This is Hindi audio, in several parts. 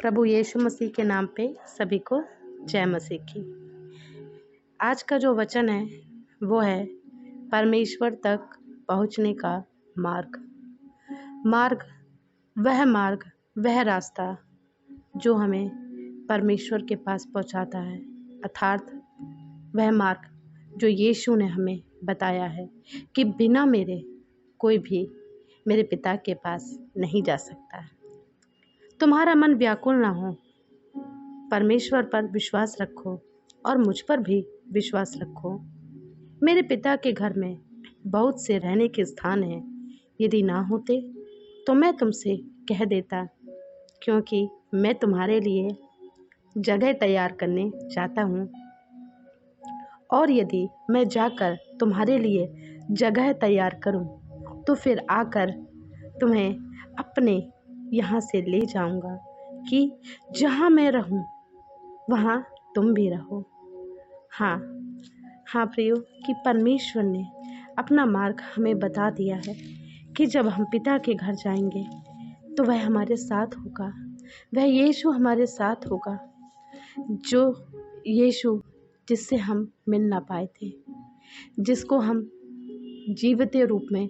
प्रभु यीशु मसीह के नाम पे सभी को जय मसीह की। आज का जो वचन है वो है परमेश्वर तक पहुंचने का मार्ग। मार्ग वह रास्ता जो हमें परमेश्वर के पास पहुंचाता है, अर्थात वह मार्ग जो यीशु ने हमें बताया है कि बिना मेरे कोई भी मेरे पिता के पास नहीं जा सकता है। तुम्हारा मन व्याकुल ना हो, परमेश्वर पर विश्वास रखो और मुझ पर भी विश्वास रखो। मेरे पिता के घर में बहुत से रहने के स्थान हैं, यदि ना होते तो मैं तुमसे कह देता, क्योंकि मैं तुम्हारे लिए जगह तैयार करने जाता हूँ। और यदि मैं जाकर तुम्हारे लिए जगह तैयार करूँ तो फिर आकर तुम्हें अपने यहाँ से ले जाऊँगा कि जहाँ मैं रहूँ वहाँ तुम भी रहो। हाँ प्रियो, कि परमेश्वर ने अपना मार्ग हमें बता दिया है कि जब हम पिता के घर जाएंगे तो वह हमारे साथ होगा। वह यीशु हमारे साथ होगा, जो यीशु जिससे हम मिल ना पाए थे, जिसको हम जीवित रूप में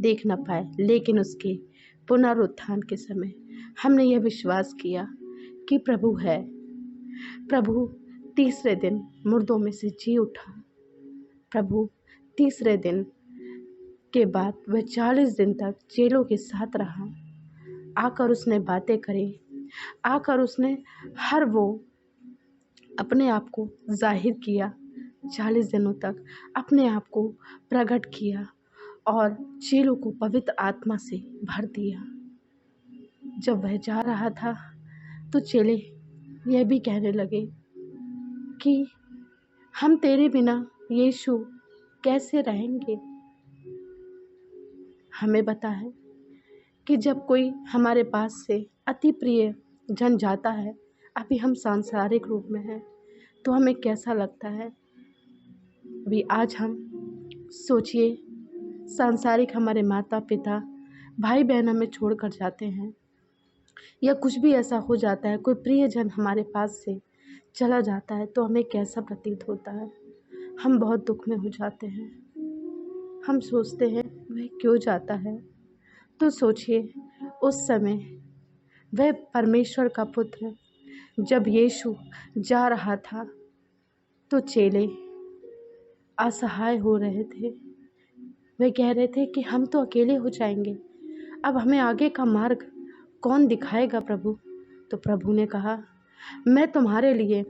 देख ना पाए, लेकिन उसके पुनरुत्थान के समय हमने यह विश्वास किया कि प्रभु है। प्रभु तीसरे दिन मुर्दों में से जी उठा। प्रभु तीसरे दिन के बाद वह 40 दिन तक चेलों के साथ रहा। आकर उसने बातें करी, आकर उसने हर वो अपने आप को जाहिर किया। 40 दिनों तक अपने आप को प्रकट किया और चेलों को पवित्र आत्मा से भर दिया। जब वह जा रहा था तो चेले यह भी कहने लगे कि हम तेरे बिना यीशु कैसे रहेंगे। हमें पता है कि जब कोई हमारे पास से अति प्रिय जन जाता है, अभी हम सांसारिक रूप में हैं, तो हमें कैसा लगता है। अभी आज हम सोचिए, सांसारिक हमारे माता पिता भाई बहन हमें छोड़ कर जाते हैं, या कुछ भी ऐसा हो जाता है, कोई प्रियजन हमारे पास से चला जाता है, तो हमें कैसा प्रतीत होता है। हम बहुत दुख में हो जाते हैं। हम सोचते हैं वह क्यों जाता है। तो सोचिए, उस समय वह परमेश्वर का पुत्र जब यीशु जा रहा था तो चेले असहाय हो रहे थे। वे कह रहे थे कि हम तो अकेले हो जाएंगे, अब हमें आगे का मार्ग कौन दिखाएगा प्रभु। तो प्रभु ने कहा, मैं तुम्हारे लिए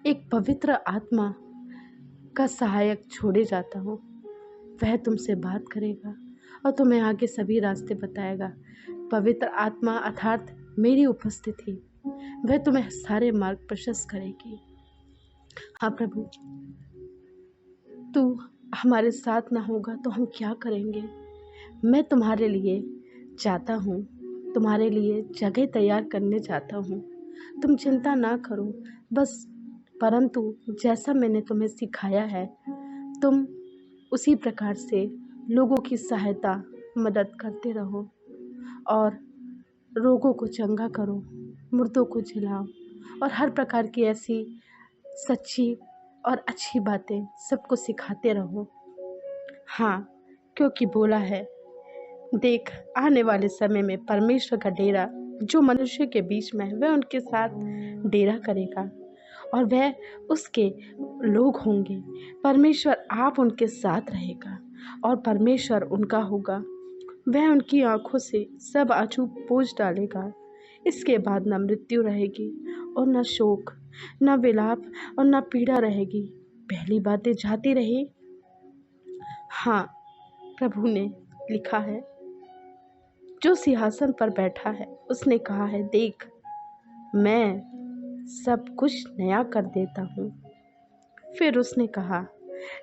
एक पवित्र आत्मा का सहायक छोड़े जाता हूँ। वह तुमसे बात करेगा और तुम्हें आगे सभी रास्ते बताएगा। पवित्र आत्मा अर्थात मेरी उपस्थिति, वह तुम्हें सारे मार्ग प्रशस्त करेगी। हाँ प्रभु, तू हमारे साथ ना होगा तो हम क्या करेंगे। मैं तुम्हारे लिए जाता हूँ, तुम्हारे लिए जगह तैयार करने जाता हूँ। तुम चिंता ना करो, बस परंतु जैसा मैंने तुम्हें सिखाया है तुम उसी प्रकार से लोगों की सहायता मदद करते रहो और रोगों को चंगा करो, मुर्दों को जिलाओ और हर प्रकार की ऐसी सच्ची और अच्छी बातें सबको सिखाते रहो। हाँ, क्योंकि बोला है, देख आने वाले समय में परमेश्वर का डेरा जो मनुष्य के बीच में है वह उनके साथ डेरा करेगा और वह उसके लोग होंगे। परमेश्वर आप उनके साथ रहेगा और परमेश्वर उनका होगा। वह उनकी आंखों से सब आंसू पोंछ डालेगा। इसके बाद न मृत्यु रहेगी और न शोक, न विलाप और न पीड़ा रहेगी। पहली बातें जाती रही। हाँ, प्रभु ने लिखा है, जो सिंहासन पर बैठा है उसने कहा है, देख मैं सब कुछ नया कर देता हूँ। फिर उसने कहा,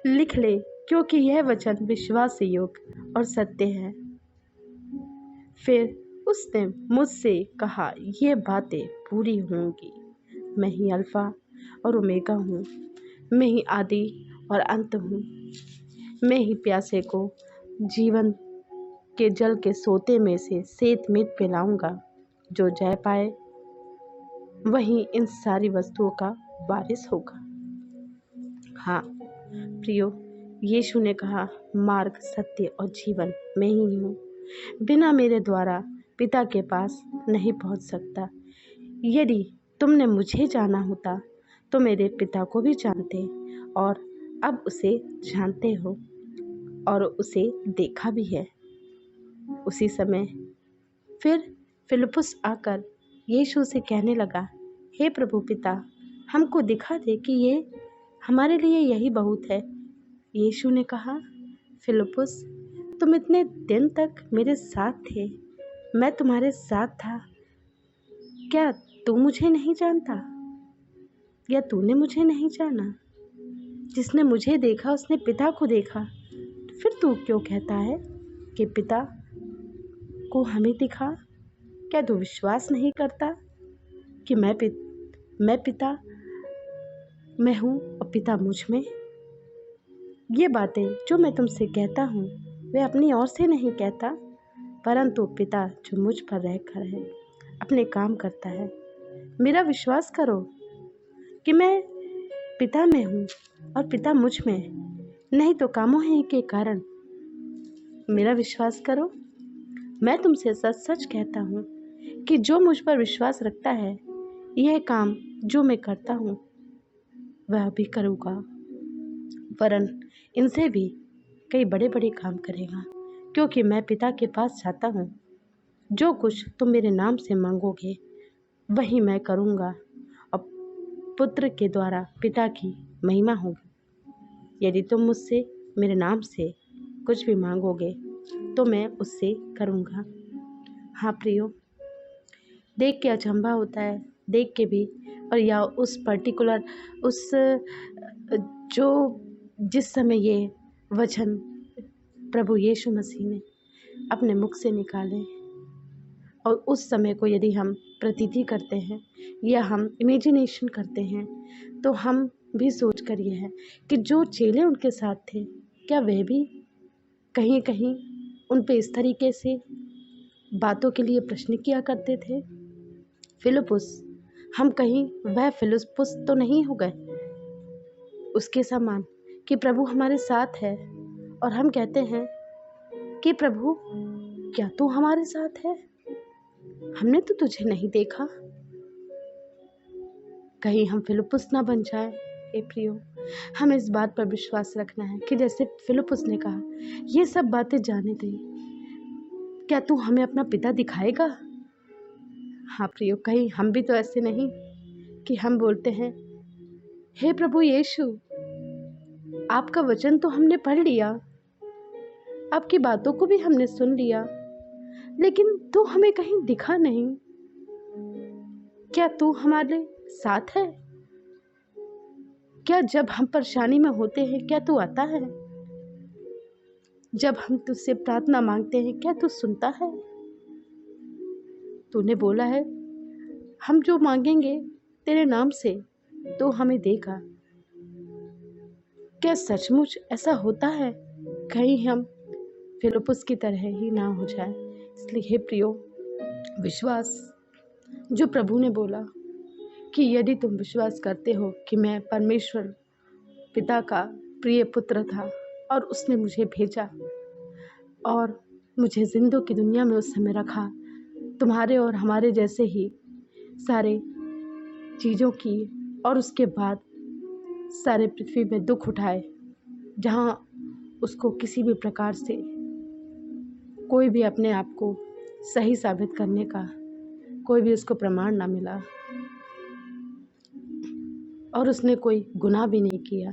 लिख ले, क्योंकि यह वचन विश्वास योग्य और सत्य है। फिर उसने मुझसे कहा, ये बातें पूरी होंगी। मैं ही अल्फा और ओमेगा हूँ, मैं ही आदि और अंत हूँ। मैं ही प्यासे को जीवन के जल के सोते में से सेत मीत पिलाऊंगा। जो जय पाए वहीं इन सारी वस्तुओं का वारिस होगा। हाँ प्रियो, यीशु ने कहा, मार्ग, सत्य और जीवन मैं ही हूँ। बिना मेरे द्वारा पिता के पास नहीं पहुँच सकता। यदि तुमने मुझे जाना होता तो मेरे पिता को भी जानते, और अब उसे जानते हो और उसे देखा भी है। उसी समय फिर फिलिप्पुस आकर यीशु से कहने लगा, हे प्रभु पिता, हमको दिखा दे कि ये हमारे लिए यही बहुत है। यीशु ने कहा, फिलिप्पुस, तुम इतने दिन तक मेरे साथ थे, मैं तुम्हारे साथ था, क्या तू मुझे नहीं जानता, या तूने मुझे नहीं जाना? जिसने मुझे देखा उसने पिता को देखा। फिर तू क्यों कहता है कि पिता को हमें दिखा? क्या तू विश्वास नहीं करता कि मैं पिता में हूँ और पिता मुझ में? ये बातें जो मैं तुमसे कहता हूँ वे अपनी ओर से नहीं कहता, परंतु पिता जो मुझ पर रहकर है अपने काम करता है। मेरा विश्वास करो कि मैं पिता में हूँ और पिता मुझ में, नहीं तो कामों ही के कारण। मेरा विश्वास करो। मैं तुमसे सच सच कहता हूँ कि जो मुझ पर विश्वास रखता है, यह काम जो मैं करता हूँ वह भी करूँगा, वरन इनसे भी कई बड़े बड़े काम करेगा, क्योंकि मैं पिता के पास जाता हूँ। जो कुछ तुम मेरे नाम से मांगोगे वही मैं करूँगा, और पुत्र के द्वारा पिता की महिमा होगी। यदि तुम मुझसे मेरे नाम से कुछ भी मांगोगे तो मैं उससे करूँगा। हाँ प्रियो, देख के अचंभा होता है, देख के भी, और या उस पर्टिकुलर जो जिस समय ये वचन प्रभु यीशु मसीह ने अपने मुख से निकाले, और उस समय को यदि हम प्रतीति करते हैं या हम इमेजिनेशन करते हैं, तो हम भी सोच कर यह है कि जो चेले उनके साथ थे, क्या वह भी कहीं कहीं उन पे इस तरीके से बातों के लिए प्रश्न किया करते थे? फिलिप्पुस, हम कहीं वह फिलिप्पुस तो नहीं हो गए उसके समान कि प्रभु हमारे साथ है और हम कहते हैं कि प्रभु क्या तू हमारे साथ है? हमने तो तुझे नहीं देखा। कहीं हम फिलिप्पुस ना बन जाए। हे प्रियो, हमें इस बात पर विश्वास रखना है कि जैसे फिलिप्पुस ने कहा, ये सब बातें जाने दे, क्या तू हमें अपना पिता दिखाएगा? हाँ प्रियो, कहीं हम भी तो ऐसे नहीं कि हम बोलते हैं, हे प्रभु यीशु, आपका वचन तो हमने पढ़ लिया, आपकी बातों को भी हमने सुन लिया, लेकिन तू हमें कहीं दिखा नहीं। क्या तू हमारे साथ है? क्या जब हम परेशानी में होते हैं क्या तू आता है? जब हम तुझसे प्रार्थना मांगते हैं क्या तू सुनता है? तूने बोला है, हम जो मांगेंगे तेरे नाम से तो हमें देगा। क्या सचमुच ऐसा होता है? कहीं हम फिलिप्पुस की तरह ही ना हो जाए। इसलिए हे प्रियो, विश्वास जो प्रभु ने बोला कि यदि तुम विश्वास करते हो कि मैं परमेश्वर पिता का प्रिय पुत्र था और उसने मुझे भेजा और मुझे जिंदों की दुनिया में उस समय रखा, तुम्हारे और हमारे जैसे ही सारे चीज़ों की, और उसके बाद सारे पृथ्वी में दुख उठाए, जहाँ उसको किसी भी प्रकार से कोई भी अपने आप को सही साबित करने का कोई भी उसको प्रमाण ना मिला, और उसने कोई गुनाह भी नहीं किया।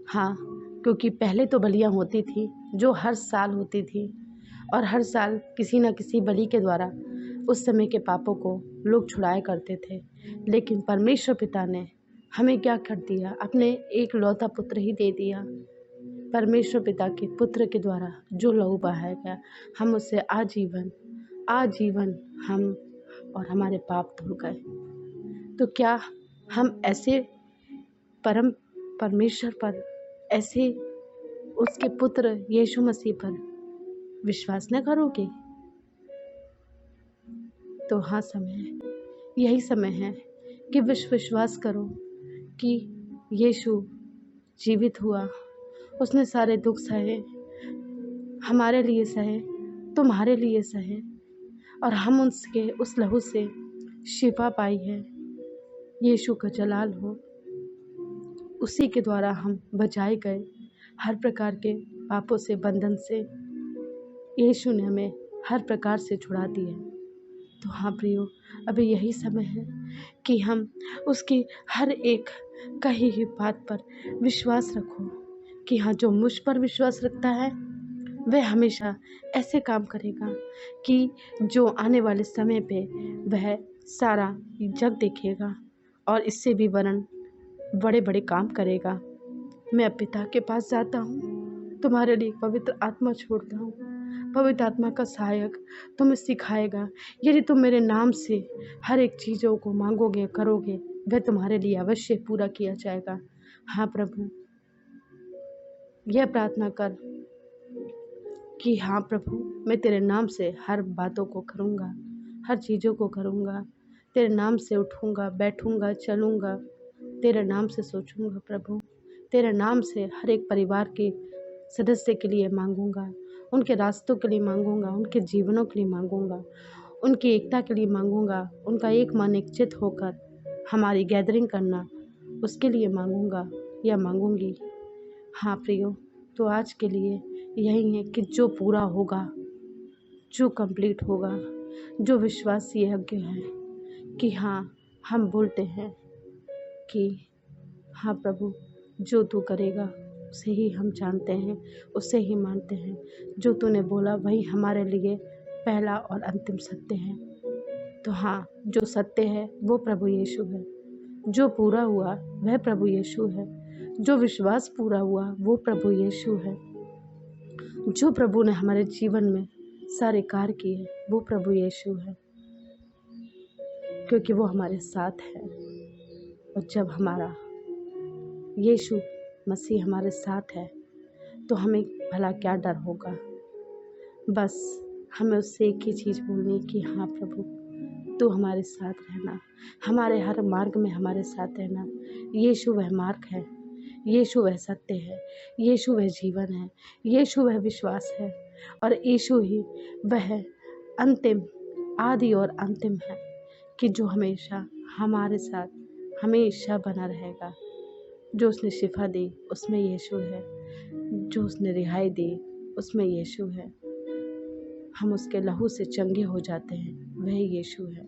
हाँ, क्योंकि पहले तो बलियाँ होती थी जो हर साल होती थी, और हर साल किसी न किसी बलि के द्वारा उस समय के पापों को लोग छुड़ाया करते थे। लेकिन परमेश्वर पिता ने हमें क्या कर दिया? अपने एक लौता पुत्र ही दे दिया। परमेश्वर पिता के पुत्र के द्वारा जो लहू बहाया गया, हम उससे आजीवन हम और हमारे पाप धुल गए। तो क्या हम ऐसे परम परमेश्वर पर, ऐसे उसके पुत्र यीशु मसीह पर विश्वास न करोगे? तो हाँ, समय है, यही समय है कि विश्वास करो कि यीशु जीवित हुआ, उसने सारे दुख सहे, हमारे लिए सहे, तुम्हारे लिए सहे, और हम उसके उस लहू से शिफा पाई है। यीशु का जलाल हो, उसी के द्वारा हम बचाए गए हर प्रकार के पापों से, बंधन से। यीशु ने हमें हर प्रकार से छुड़ा दिया। तो हाँ प्रियो, अभी यही समय है कि हम उसकी हर एक कही हुई बात पर विश्वास रखो कि हाँ, जो मुझ पर विश्वास रखता है वह हमेशा ऐसे काम करेगा कि जो आने वाले समय पे वह सारा जग देखेगा और इससे भी वरन बड़े बड़े काम करेगा। मैं अब पिता के पास जाता हूँ, तुम्हारे लिए पवित्र आत्मा छोड़ता हूँ। पवित्र आत्मा का सहायक तुम्हें सिखाएगा। यदि तुम मेरे नाम से हर एक चीज़ों को मांगोगे, करोगे, वह तुम्हारे लिए अवश्य पूरा किया जाएगा। हाँ प्रभु, यह प्रार्थना कर कि हाँ प्रभु, मैं तेरे नाम से हर बातों को करूँगा, हर चीज़ों को करूँगा। तेरे नाम से उठूँगा, बैठूँगा, चलूँगा, तेरे नाम से सोचूँगा प्रभु। तेरे नाम से हर एक परिवार के सदस्य के लिए मांगूँगा, उनके रास्तों के लिए मांगूँगा, उनके जीवनों के लिए मांगूँगा, उनकी एकता के लिए मांगूँगा, उनका एक मन एक चित होकर हमारी गैदरिंग करना, उसके लिए मांगूँगा या मांगूँगी। हाँ प्रियो, तो आज के लिए यही है कि जो पूरा होगा, जो कंप्लीट होगा, जो विश्वास योग्य है कि हाँ, हम बोलते हैं कि हाँ प्रभु, जो तू करेगा उसे ही हम जानते हैं, उसे ही मानते हैं। जो तूने बोला वही हमारे लिए पहला और अंतिम सत्य है। तो हाँ, जो सत्य है वो प्रभु यीशु है, जो पूरा हुआ वह प्रभु यीशु है, जो विश्वास पूरा हुआ वो प्रभु यीशु है, जो प्रभु ने हमारे जीवन में सारे कार्य किए वो प्रभु यीशु है, क्योंकि वो हमारे साथ है। और जब हमारा यीशु मसीह हमारे साथ है तो हमें भला क्या डर होगा। बस हमें उससे एक ही चीज़ बोलनी कि हाँ प्रभु, तू हमारे साथ रहना, हमारे हर मार्ग में हमारे साथ रहना। यीशु वह मार्ग है, यीशु वह सत्य है, यीशु वह जीवन है, यीशु वह विश्वास है, और यीशु ही वह अंतिम, आदि और अंतिम है कि जो हमेशा हमारे साथ हमेशा बना रहेगा। जो उसने शिफा दी उसमें यीशु है, जो उसने रिहाई दी उसमें यीशु है। हम उसके लहू से चंगे हो जाते हैं, वह यीशु है।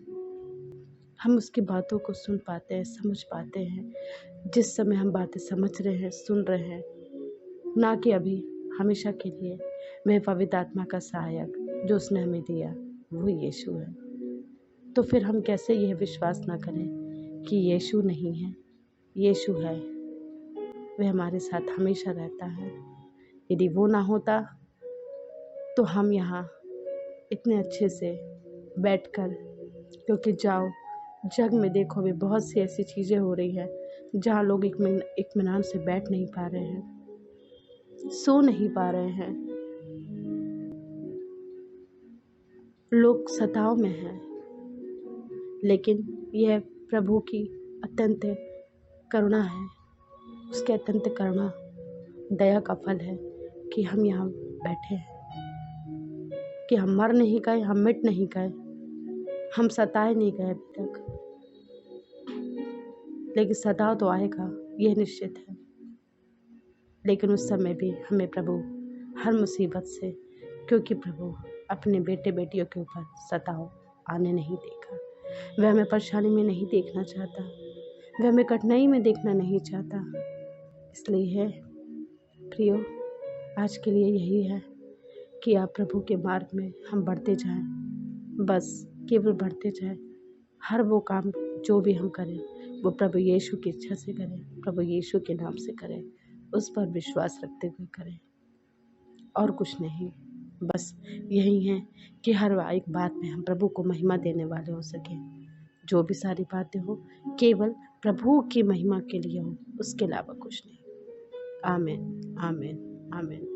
हम उसकी बातों को सुन पाते हैं, समझ पाते हैं। जिस समय हम बातें समझ रहे हैं, सुन रहे हैं, ना कि अभी हमेशा के लिए, वह पवित्र आत्मा का सहायक जो उसने हमें दिया वो यीशु है। तो फिर हम कैसे यह विश्वास ना करें कि यीशु नहीं है, यीशु है, वह हमारे साथ हमेशा रहता है। यदि वो ना होता तो हम यहाँ इतने अच्छे से बैठकर, क्योंकि जाओ जग में देखो भी बहुत सी ऐसी चीज़ें हो रही हैं जहाँ लोग इत्मीनान से बैठ नहीं पा रहे हैं, सो नहीं पा रहे हैं, लोग सताव में हैं। लेकिन यह प्रभु की अत्यंत करुणा है, उसके अत्यंत करुणा दया का फल है कि हम यहाँ बैठे हैं, कि हम मर नहीं गए, हम मिट नहीं गए, हम सताए नहीं गए अभी तक। लेकिन सताव तो आएगा, यह निश्चित है। लेकिन उस समय भी हमें प्रभु हर मुसीबत से, क्योंकि प्रभु अपने बेटे बेटियों के ऊपर सताव आने नहीं देगा। वह हमें परेशानी में नहीं देखना चाहता, वह हमें कठिनाई में देखना नहीं चाहता। इसलिए है प्रियो, आज के लिए यही है कि आप प्रभु के मार्ग में हम बढ़ते जाएं, बस केवल बढ़ते जाएं। हर वो काम जो भी हम करें वो प्रभु यीशु की इच्छा से करें, प्रभु यीशु के नाम से करें, उस पर विश्वास रखते हुए करें, और कुछ नहीं। बस यही है कि हर एक बात में हम प्रभु को महिमा देने वाले हो सकें। जो भी सारी बातें हो केवल प्रभु की महिमा के लिए हो, उसके अलावा कुछ नहीं। आमीन, आमीन, आमीन।